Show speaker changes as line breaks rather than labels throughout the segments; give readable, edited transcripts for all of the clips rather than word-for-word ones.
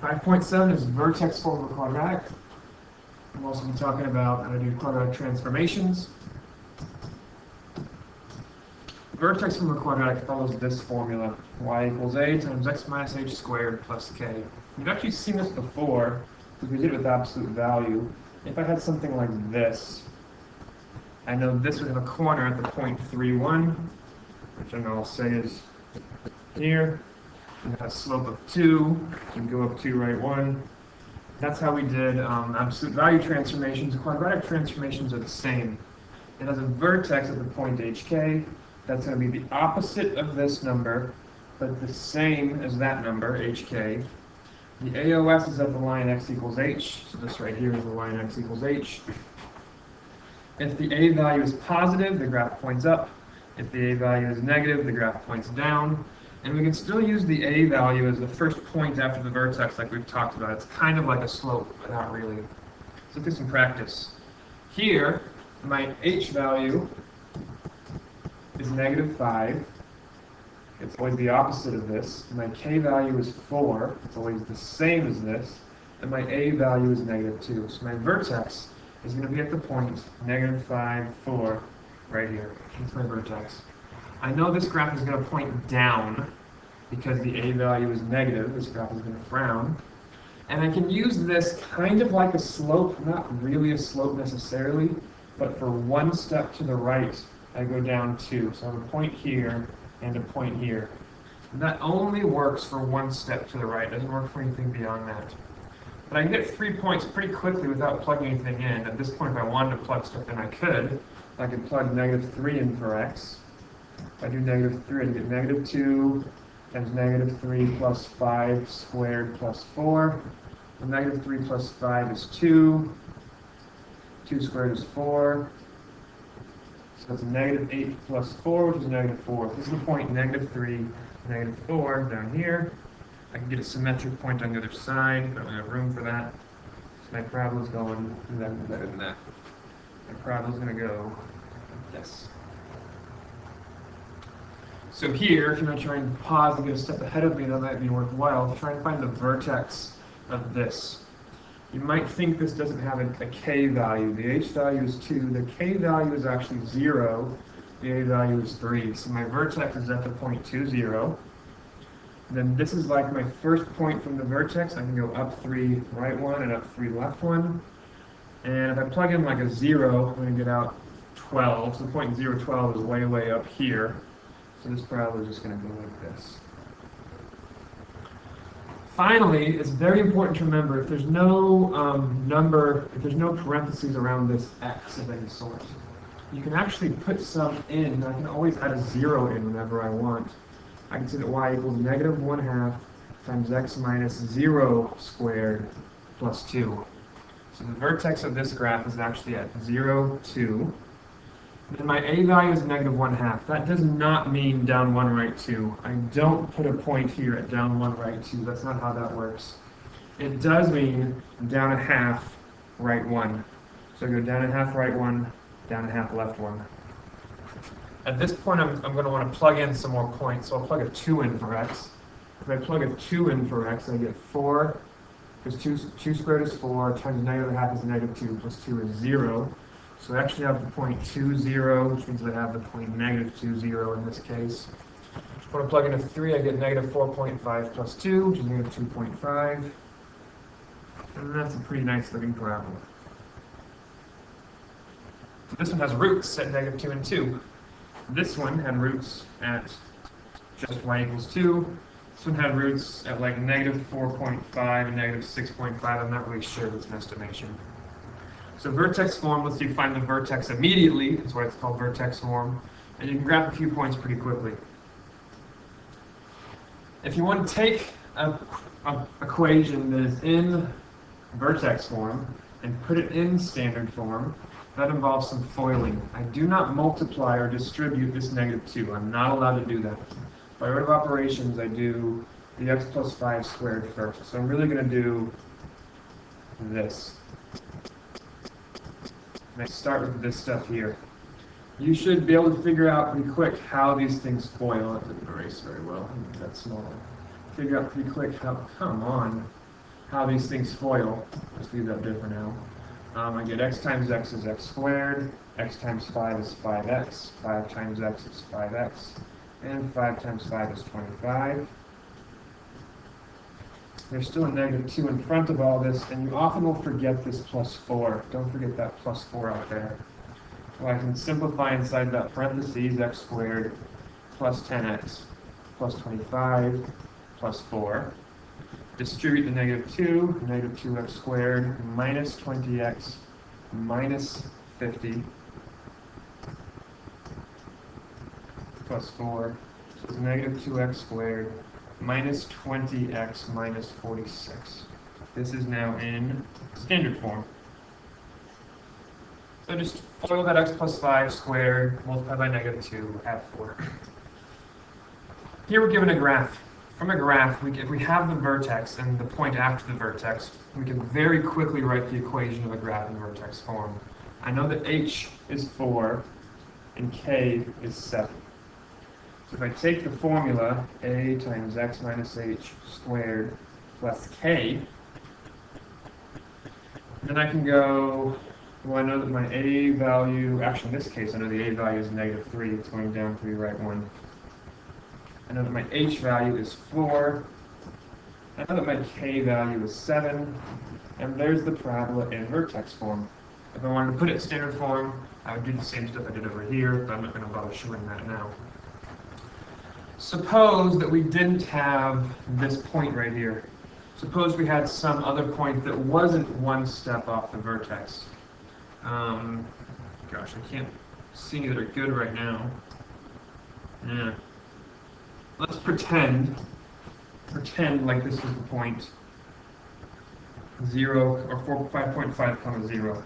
5.7 is vertex form of a quadratic. We'll also be talking about how to do quadratic transformations. Vertex form of a quadratic follows this formula: y equals a times x minus h squared plus k. You've actually seen this before, because we did it with absolute value. If I had something like this, I know this would have a corner at the point 3,1, which I know I'll say is here. And a slope of 2, and go up 2, right 1. That's how we did absolute value transformations. Quadratic transformations are the same. It has a vertex at the point hk. That's going to be the opposite of this number, but the same as that number, hk. The AOS is at the line x equals h, so this right here is the line x equals h. If the a value is positive, the graph points up. If the a value is negative, the graph points down. And we can still use the a value as the first point after the vertex like we've talked about. It's kind of like a slope, but not really. Let's look at some practice. Here, my h value is -5. It's always the opposite of this. My k value is 4. It's always the same as this. And my a value is -2. So my vertex is going to be at the point -5, 4, right here. That's my vertex. I know this graph is going to point down because the a value is negative. This graph is going to frown. And I can use this kind of like a slope, not really a slope necessarily, but for one step to the right, I go down 2. So I have a point here and a point here. And that only works for one step to the right. It doesn't work for anything beyond that. But I can get 3 points pretty quickly without plugging anything in. At this point, if I wanted to plug stuff in, I could. I could plug -3 in for x. If I do -3, I get -2 times -3 plus 5 squared plus 4. And -3 plus 5 is 2. 2 squared is 4. So that's -8 plus 4, which is -4. This is the point -3, -4 down here. I can get a symmetric point on the other side. I don't really have room for that. So my parabola is going better than that. My parabola is going to go like this. So here, if you want to try and pause and get a step ahead of me, that might be worthwhile. Try and find the vertex of this. You might think this doesn't have a k value. The h value is 2. The k value is actually 0. The a value is 3. So my vertex is at the point 2, 0. Then this is like my first point from the vertex. I can go up 3, right 1, and up 3, left 1. And if I plug in like a 0, I'm going to get out 12. So the point 0, 12 is way, way up here. So this parabola is just going to go like this. Finally, it's very important to remember, if there's no if there's no parentheses around this x of any sort, you can actually put some in. I can always add a 0 in whenever I want. I can say that y equals -1/2 times x minus 0 squared plus 2. So the vertex of this graph is actually at 0, 2. Then my a value is -1/2. That does not mean down 1, right 2. I don't put a point here at down 1, right 2. That's not how that works. It does mean down 1/2, right 1. So I go down 1/2, right 1, down 1/2, left 1. At this point, I'm going to want to plug in some more points. So I'll plug a 2 in for x. If I plug a 2 in for x, I get 4, because 2 squared is 4, times -1/2 is -2, plus 2 is 0. So I actually have the point 2, 0, which means I have the point -2, 0 in this case. When I plug in a 3, I get -4.5 plus 2, which is -2.5. And that's a pretty nice looking parabola. So this one has roots at -2 and 2. This one had roots at just y equals 2. This one had roots at like -4.5 and -6.5. I'm not really sure if it's an estimation. So vertex form, let's find the vertex immediately. That's why it's called vertex form. And you can grab a few points pretty quickly. If you want to take an equation that is in vertex form and put it in standard form, that involves some foiling. I do not multiply or distribute this -2. I'm not allowed to do that. By order of operations, I do the x plus 5 squared first. So I'm really going to do this. And I start with this stuff here. You should be able to figure out pretty quick how these things foil. It didn't erase very well. That's small. Figure out pretty quick how, come on. how these things FOIL. Let's leave that there for now. I get x times x is x squared, x times 5 is 5x, 5 times x is 5x, and 5 times 5 is 25. There's still a -2 in front of all this, and you often will forget this +4. Don't forget that +4 out there. Well, I can simplify inside that parentheses x squared plus 10x plus 25 plus 4. Distribute the -2, -2x squared minus 20x minus 50 plus 4. So it's -2x squared minus 20x minus 46. This is now in standard form. So just FOIL that x plus 5 squared, multiply by -2, add 4. Here we're given a graph. From a graph, if we have the vertex and the point after the vertex, we can very quickly write the equation of a graph in vertex form. I know that h is 4 and k is 7. So if I take the formula a times x minus h squared plus k, then I can go, well, I know that my a value, actually in this case I know the a value is -3, it's going down to the right one. I know that my h value is 4, I know that my k value is 7, and there's the parabola in vertex form. If I wanted to put it in standard form, I would do the same stuff I did over here, but I'm not going to bother showing that now. Suppose that we didn't have this point right here. Suppose we had some other point that wasn't one step off the vertex. Gosh, I can't see that are good right now. Yeah. Let's pretend like this is the point 0 or 5.5 comma 0.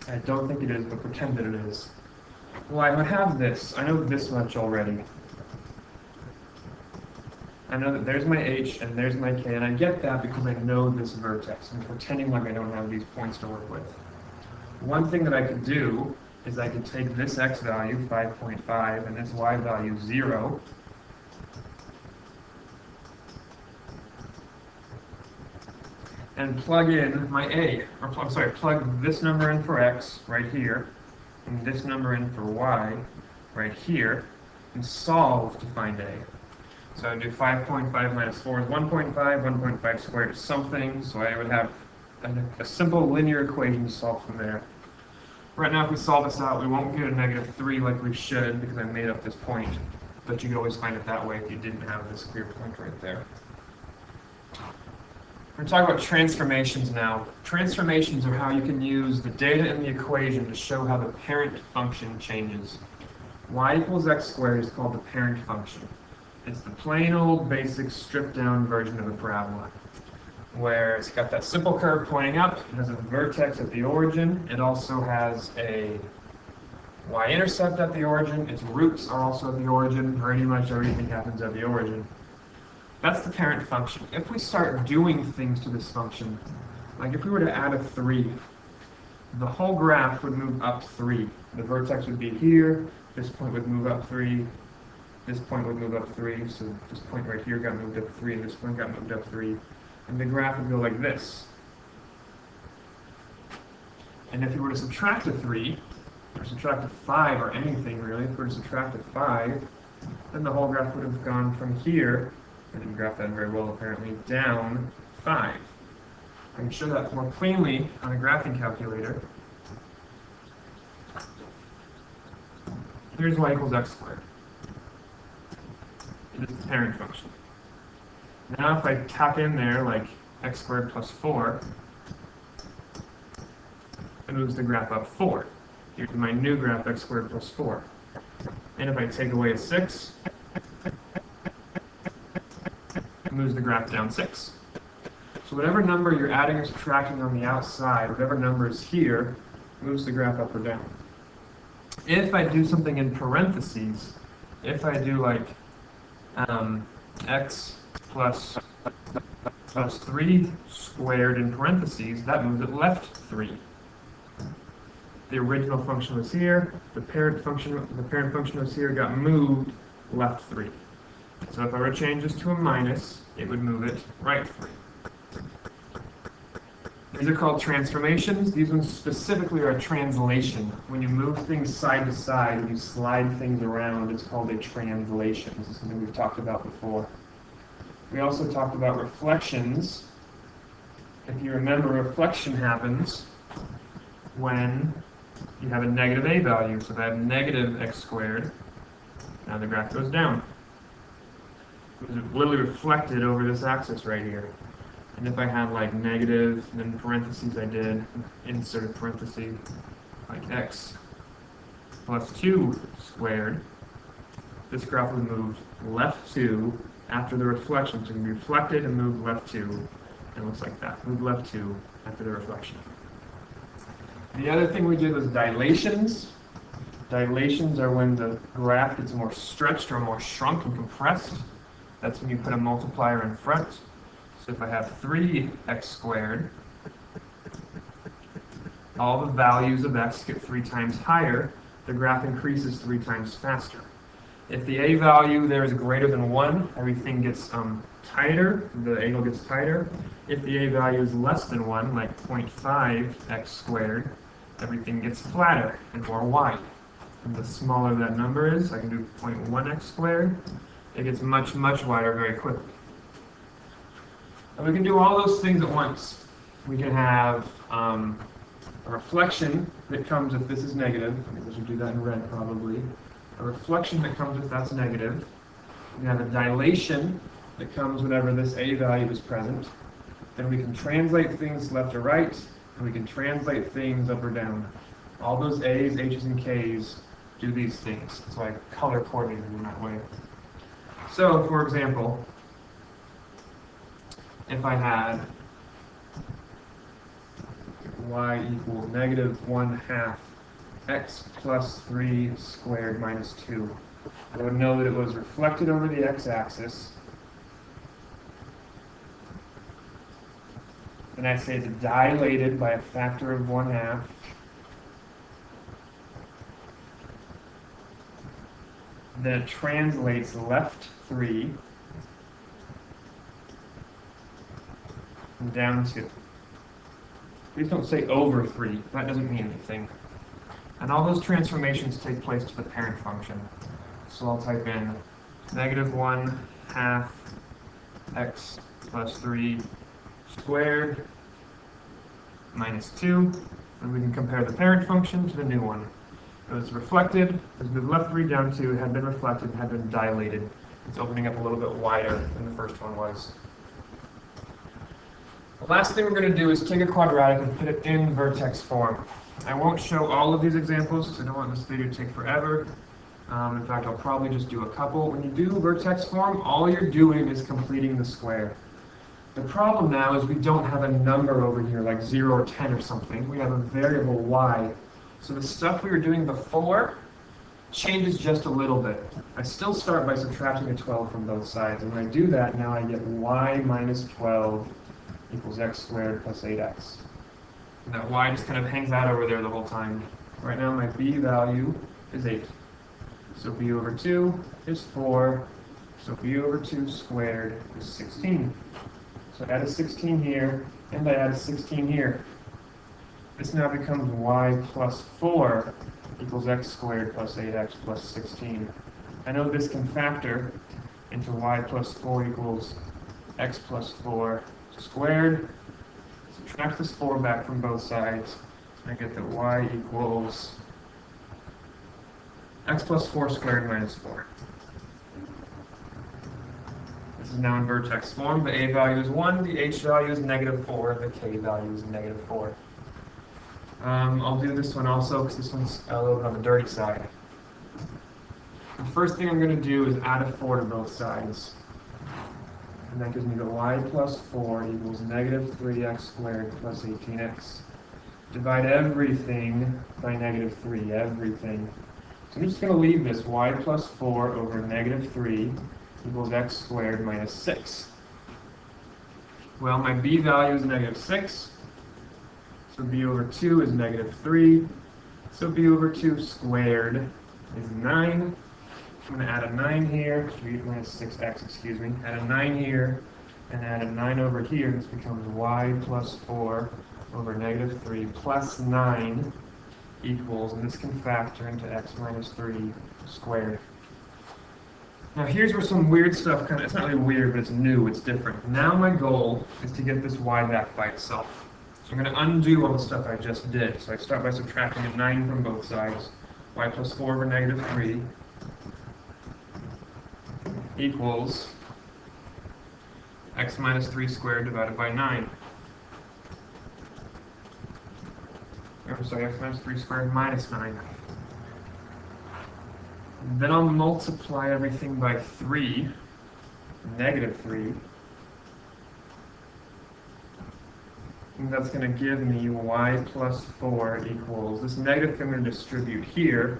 I don't think it is, but pretend that it is. Well, I would have this. I know this much already. I know that there's my h and there's my k, and I get that because I know this vertex. I'm pretending like I don't have these points to work with. One thing that I could do is I could take this x value, 5.5, and this y value, 0, and plug in my a, or I'm sorry, plug this number in for x right here, and this number in for y right here, and solve to find a. So I would do 5.5 minus 4 is 1.5, 1.5 squared is something, so I would have a simple linear equation to solve from there. Right now, if we solve this out, we won't get a -3 like we should because I made up this point, but you could always find it that way if you didn't have this clear point right there. We're going to talk about transformations now. Transformations are how you can use the data in the equation to show how the parent function changes. Y equals x squared is called the parent function. It's the plain old basic stripped down version of a parabola, where it's got that simple curve pointing up, it has a vertex at the origin, it also has a y-intercept at the origin, its roots are also at the origin, pretty much everything happens at the origin. That's the parent function. If we start doing things to this function, like if we were to add a 3, the whole graph would move up 3. The vertex would be here, this point would move up 3, this point would move up 3, so this point right here got moved up 3, and this point got moved up 3. And the graph would go like this. And if you were to subtract a 3, or subtract a 5, or anything really, if we were to subtract a 5, then the whole graph would have gone from here, I didn't graph that very well apparently, down 5. I can show that more plainly on a graphing calculator. Here's y equals x squared. It is the parent function. Now if I tuck in there like x squared plus 4, it moves the graph up 4. Here's my new graph, x squared plus 4. And if I take away a 6, it moves the graph down 6. So whatever number you're adding or subtracting on the outside, whatever number is here, moves the graph up or down. If I do something in parentheses, if I do like x plus 3 squared in parentheses, that moves it left 3. The original function was here, the parent function was here, got moved left 3. So if I were to change this to a minus, it would move it right 3. These are called transformations. These ones specifically are a translation. When you move things side to side, when you slide things around, it's called a translation. This is something we've talked about before. We also talked about reflections. If you remember, reflection happens when you have a negative a value. So if I have negative x squared, now the graph goes down. It's literally reflected over this axis right here. And if I had like negative, and then parentheses I did, insert a parenthesis, like x plus 2 squared, this graph would move left 2 after the reflection. So it can be reflected and move left 2. And it looks like that. Move left 2 after the reflection. The other thing we did was dilations. Dilations are when the graph gets more stretched or more shrunk and compressed. That's when you put a multiplier in front. So if I have 3x squared, all the values of x get 3 times higher. The graph increases 3 times faster. If the a value there is greater than 1, everything gets tighter. The angle gets tighter. If the a value is less than 1, like 0.5x squared, everything gets flatter and more wide. And the smaller that number is, I can do 0.1x squared, it gets much, much wider very quickly. And we can do all those things at once. We can have a reflection that comes if this is negative. I think we should do that in red probably. A reflection that comes if that's negative. We have a dilation that comes whenever this a value is present. Then we can translate things left or right, and we can translate things up or down. All those a's, h's, and k's do these things. So I color coordinated in that way. So, for example, if I had y equals negative 1/2 x plus 3 squared minus 2, I would know that it was reflected over the x-axis. And I'd say it's dilated by a factor of 1/2. Then it translates left 3 and down 2. Please don't say over 3. That doesn't mean anything. And all those transformations take place to the parent function. So I'll type in negative 1/2 x plus 3 squared minus 2. And we can compare the parent function to the new one. It was reflected, it was moved left 3 down 2, it had been reflected, had been dilated. It's opening up a little bit wider than the first one was. The last thing we're going to do is take a quadratic and put it in vertex form. I won't show all of these examples because I don't want this video to take forever. In fact, I'll probably just do a couple. When you do vertex form, all you're doing is completing the square. The problem now is we don't have a number over here, like 0 or 10 or something. We have a variable y. So the stuff we were doing before changes just a little bit. I still start by subtracting a 12 from both sides. And when I do that, now I get y minus 12 equals x squared plus 8x. And that y just kind of hangs out over there the whole time. Right now my b value is 8. So b over 2 is 4. So b over 2 squared is 16. So I add a 16 here, and I add a 16 here. This now becomes y plus 4 equals x squared plus 8x plus 16. I know this can factor into y plus 4 equals x plus 4 squared. Subtract this 4 back from both sides. I get that y equals x plus 4 squared minus 4. This is now in vertex form. The a value is 1, the h value is negative 4, the k value is negative 4. I'll do this one also because this one's a little bit on the dirty side. The first thing I'm going to do is add a 4 to both sides. And that gives me that y plus 4 equals negative 3x squared plus 18x. Divide everything by negative 3, everything. So I'm just going to leave this y plus 4 over negative 3 equals x squared minus 6. Well, my b value is negative 6. So b over 2 is negative 3. So b over 2 squared is 9. I'm going to add a 9 here, 3 minus 6x, excuse me. Add a 9 here, and add a 9 over here. This becomes y plus 4 over negative 3 plus 9 equals, and this can factor into x minus 3 squared. Now here's where some weird stuff kind of, it's not really weird, but it's new, it's different. Now my goal is to get this y back by itself. So I'm going to undo all the stuff I just did. So I start by subtracting a 9 from both sides. Y plus 4 over negative 3 equals x minus 3 squared divided by 9. I'm sorry, x minus 3 squared minus 9. Then I'll multiply everything by 3, negative 3. And that's going to give me y plus 4 equals, this negative 3 I'm going to distribute here,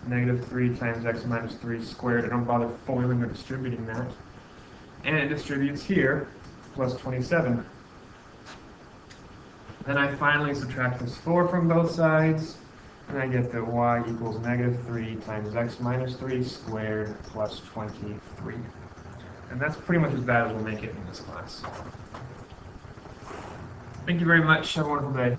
negative 3 times x minus 3 squared. I don't bother foiling or distributing that. And it distributes here, plus 27. Then I finally subtract this 4 from both sides, and I get that y equals negative 3 times x minus 3 squared plus 23. And that's pretty much as bad as we'll make it in this class. Thank you very much. Have a wonderful day.